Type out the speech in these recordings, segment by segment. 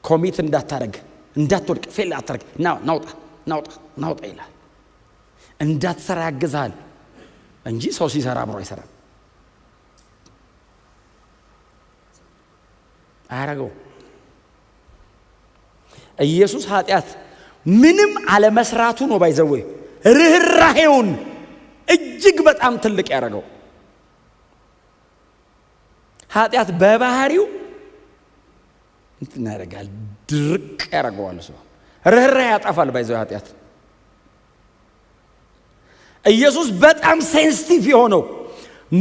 ኮሚት እንዳታረግ እንዳትወድቅ ፌል አታረግ ናውጣ ይላል እንዳትሰራ ያግዛል እንጂ ሰው ሲሰራ አብሮ አይሰራም አያረገው ኢየሱስ ኃጢአት ምንም አለመስራቱ ነው ባይዘው ርህራሄውን እጅግ በጣም ትልቅ ያረጋው ኃጢአት በባህሪው እንትን ያረጋል ድርቅ ያረጋዋል ሰው ርህራሄ ያጠፋል ባይዘው ኃጢአት ኢየሱስ በጣም ሴንሲቲቭ የሆነው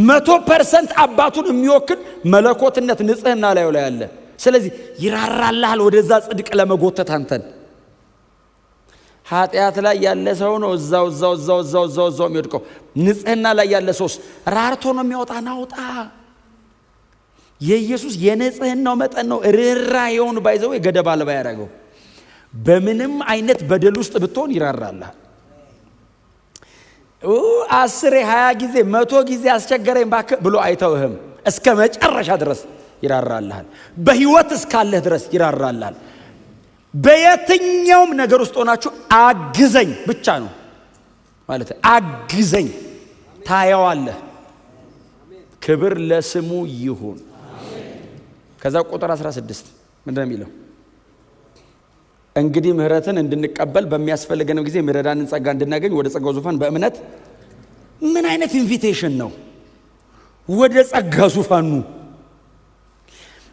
100% አባቱን የሚወክል መለኮትነት ንጽህና ላይ ያለ ስለዚህ ይራራልሃል ወደዛ ጽድቅ ለመጎተት አንተን ኃጢአት ላይ ያለ ሰው ነው እዛው የሚወድቀው ንጽህና ላይ ያለ ሰውስ ራርቶ ነው የሚያወጣ ናውጣ የኢየሱስ የንጽህናው መጠን ነው ርህራሄውን ባይዘው የገደብ አልባ ያረጋው በምንም አይነት በደል ውስጥ ብትሆን ይራራልሃል 10 20 ጊዜ 100 ጊዜ አስቸገረኝ ባክ ብሎ አይተውህም እስከ መጨረሻ ድረስ ይራራልሃል በህይወት እስካለህ ድረስ ይራራልሃል በየትኛውም ነገር ውስጥ ሆናችሁ አግዘኝ ብቻ ነው ማለት አግዘኝ ታያዋለህ ክብር ለስሙ ይሁን ከዛ ቁጥር 16 ምንድነው የሚለው እንግዲህ ምህረትን እንድንቀበል በሚያስፈልገን ጊዜ ምሕረትን ጸጋ እንድናገኝ ወደ ጸጋው ዙፋን በእምነት ምን አይነት ኢንቪቴሽን ነው ወደ ጸጋ ዙፋኑ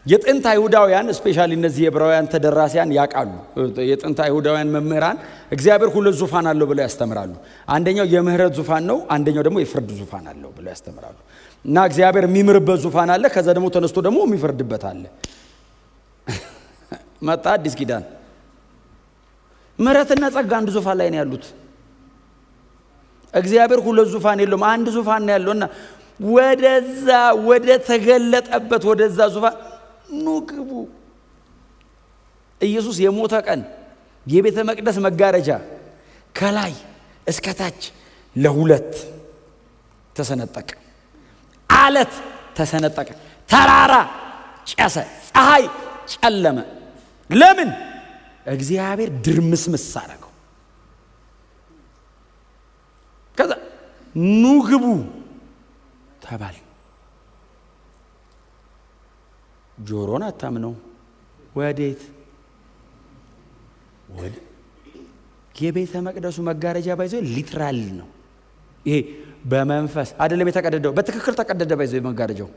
የጥንት አይሁዳውያን ስፔሻሊ እነዚህ ዕብራውያን ተደራሲያን ያቃሉ የጥንት አይሁዳውያን መምህራን እግዚአብሔር ሁለት ዙፋን አለው ብለው ያስተምራሉ አንደኛው የምህረት ዙፋን ነው አንደኛው ደግሞ የፍርድ ዙፋን አለው ብለው ያስተምራሉ እና እግዚአብሔር የሚምርበት ዙፋን አለ ከዛ ደግሞ ተነስቶ ደግሞ የሚፈርድበት አለ መጣ አዲስ ኪዳን ምህረትና ጸጋ አንድ ዙፋን ላይ ነው ያሉት እግዚአብሔር ሁለት ዙፋን የለውም አንድ ዙፋን ነው ያለውና ወደዛ ወደ ተገለጠበት ወደዛ ዙፋን ኑግቡ ኢየሱስ የሞተ ቀን የቤተ መቅደስ መጋረጃ ከላይ እስከ ታች ለሁለት ተሰነጠቀ አለት ተሰነጠቀ ተራራ ጨሰ ፀሐይ ጨለመ ለምን እግዚአብሔር ድርምስምስ አረገው ከዛ ኑግቡ ተባለ ጆሮን አታምነው ወዴት ወደ የቤተ መቅደሱ መጋረጃ ባይዘው ሊትራል ነው ይሄ በመንፈስ አይደለም የተቀደደው በትክክል ተቀደደ ባይዘው መጋረጃው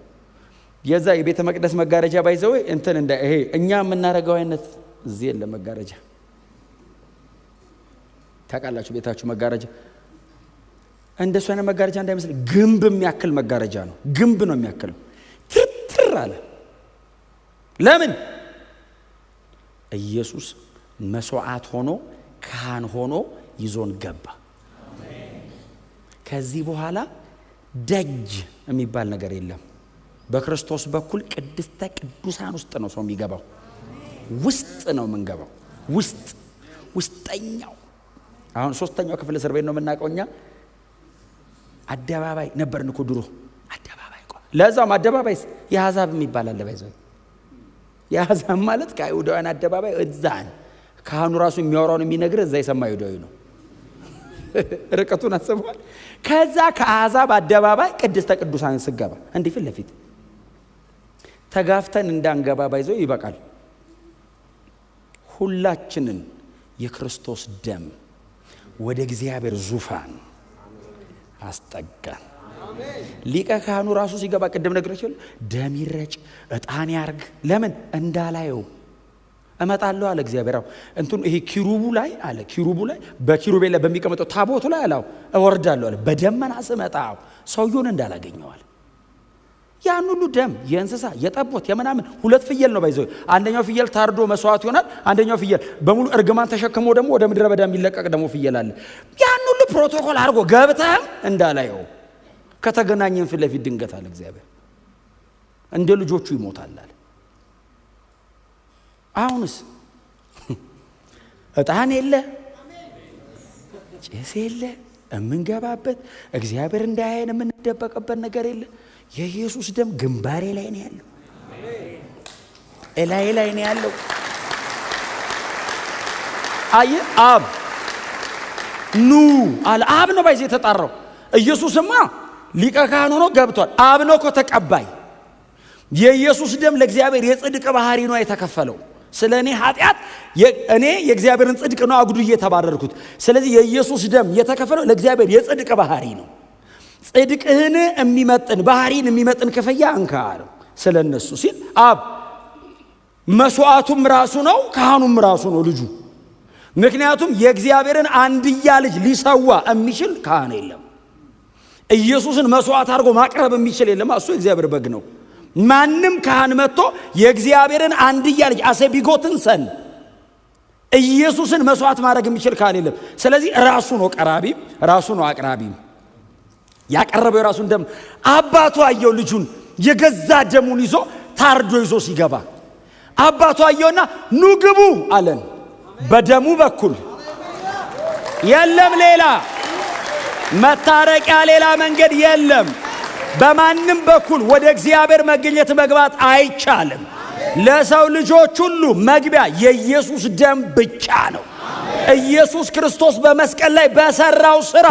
የዛ የቤተ መቅደስ መጋረጃ ባይዘው እንትን እንደ ይሄ እኛ የምናረጋው አይነት እዚህ የለም መጋረጃ ታውቃላችሁ ቤታችሁ መጋረጃ እንደሱ አይነት መጋረጃ እንዳይመስል ግንብ የሚያክል መጋረጃ ነው ግንብ ነው የሚያክለው ትርትር አለ ለምን ኢየሱስ መስዋዕት ሆኖ ካህን ሆኖ ይዞን ገባ ከዚህ በኋላ ደጅ የሚባል ነገር የለም በክርስቶስ በኩል ቅድስተ ቅዱሳን ውስጥ ነው ሰው የሚገባው ውስጥ ነው መንገባው ውስጠኛው አሁን ሶስተኛው ክፍል እስር ቤት ነው የምናቀውኛ አደባባይ ነበርን እኮ ድሮ አደባባይ ቆ ለዛም አደባባይስ የአሕዛብ የሚባል አለ ባይዘው የአሕዛብ ማለት ከአይሁዳውያን አደባባይ እዛን ካህኑ ራሱ የሚያወራውን የሚነግር እዛ የሰማው አይሁዳዊ ነው ርቀቱን አስበዋል ከዛ ከአሕዛብ አደባባይ ቅድስተ ቅዱሳን ስገባ እንዲህ ፊት ለፊት ተጋፍተን እንዳንገባ ባይዘው ይበቃል ሁላችንን የክርስቶስ ደም ወደ እግዚአብሔር ዙፋን አስጠጋን ሊቀ ካህኑ ራሱ ሲገባ ቀደም ነግሬያችኋል ደም ይረጭ ዕጣን ያርግ ለምን እንዳላየው እመጣለሁ አለ እግዚአብሔር እንትን ይሄ ኪሩቡ ላይ አለ ኪሩቡ ላይ በኪሩቤል ላይ በሚቀመጠው ታቦቱ ላይ አለው እወርዳለሁ አለ በደመና ስመጣው ሰውየውን እንዳላገኘዋል ያን ሁሉ ደም የእንስሳ የጠቦት የምናምን ሁለት ፍየል ነው ባይዘው አንደኛው ፍየል ታርዶ መስዋዕት ይሆናል አንደኛው ፍየል በሙሉ እርግማን ተሸክሞ ደግሞ ወደ ምድረ በዳ የሚለቀቅ ደግሞ ፍየል አለ ያን ሁሉ ፕሮቶኮል አድርጎ ገብተህ እንዳላየው ከተገናኘን ፊት ለፊት ድንገት አለ እግዚአብሔር እንደ ልጆቹ ይሞታል አለ አሁንስ ዕጣን የለ ጭስ የለ እምንገባበት እግዚአብሔር እንዳያየን የምንደበቅበት ነገር የለ የኢየሱስ ደም ግንባሬ ላይ ነው ያለው እላይ ላይ ነው ያለው አይ አብ ኑ አለ። አብ ነው ባይዘ የተጣራው። ኢየሱስማ ሊቀ ካህኑ ነው ገብቷል። አብ ነው እኮ ተቀባይ። የኢየሱስ ደም ለእግዚአብሔር የጽድቅ ባህሪ ነው የተከፈለው። ስለኔ ኃጢአት እኔ የእግዚአብሔርን ጽድቅ ነው አጉዱዬ የተባረርኩት። ስለዚህ የኢየሱስ ደም የተከፈለው ለእግዚአብሔር የጽድቅ ባህሪ ነው። ጽድቅህን የሚመጥን ባህሪን የሚመጥን ክፍያ እንካ ነው ስለነሱ ሲል አብ መስዋዕቱም ራሱ ነው፣ ካህኑም ራሱ ነው ልጁ። ምክንያቱም የእግዚአብሔርን አንድያ ልጅ ሊሰዋ የሚችል ካህን የለም። ኢየሱስን መስዋዕት አድርጎ ማቅረብ የሚችል የለም። እሱ የእግዚአብሔር በግ ነው። ማንም ካህን መጥቶ የእግዚአብሔርን አንድያ ልጅ አሰቢጎትን ሰን ኢየሱስን መስዋዕት ማድረግ የሚችል ካህን የለም። ስለዚህ ራሱ ነው ቀራቢም ራሱ ነው አቅራቢም። ያቀረበው የራሱን ደም አባቱ አየው ልጁን የገዛ ደሙን ይዞ ታርዶ ይዞ ሲገባ አባቱ አየውና ኑ ግቡ አለን። በደሙ በኩል የለም ሌላ መታረቂያ፣ ሌላ መንገድ የለም። በማንም በኩል ወደ እግዚአብሔር መገኘት መግባት አይቻልም። ለሰው ልጆች ሁሉ መግቢያ የኢየሱስ ደም ብቻ ነው። ኢየሱስ ክርስቶስ በመስቀል ላይ በሰራው ሥራ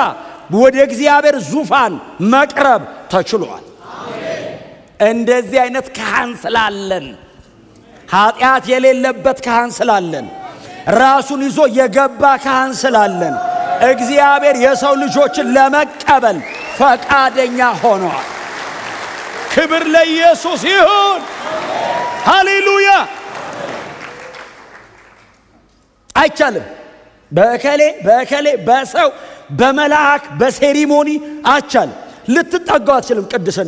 ወደ እግዚአብሔር ዙፋን መቅረብ ተችሏል። እንደዚህ አይነት ካህን ስላለን፣ ኃጢአት የሌለበት ካህን ስላለን፣ ራሱን ይዞ የገባ ካህን ስላለን እግዚአብሔር የሰው ልጆችን ለመቀበል ፈቃደኛ ሆኗል። ክብር ለኢየሱስ ይሁን። ሃሌሉያ። አይቻልም በከሌ በሰው በመላእክ በሴሪሞኒ አቻል ልትጠጋው አትችልም ቅድስና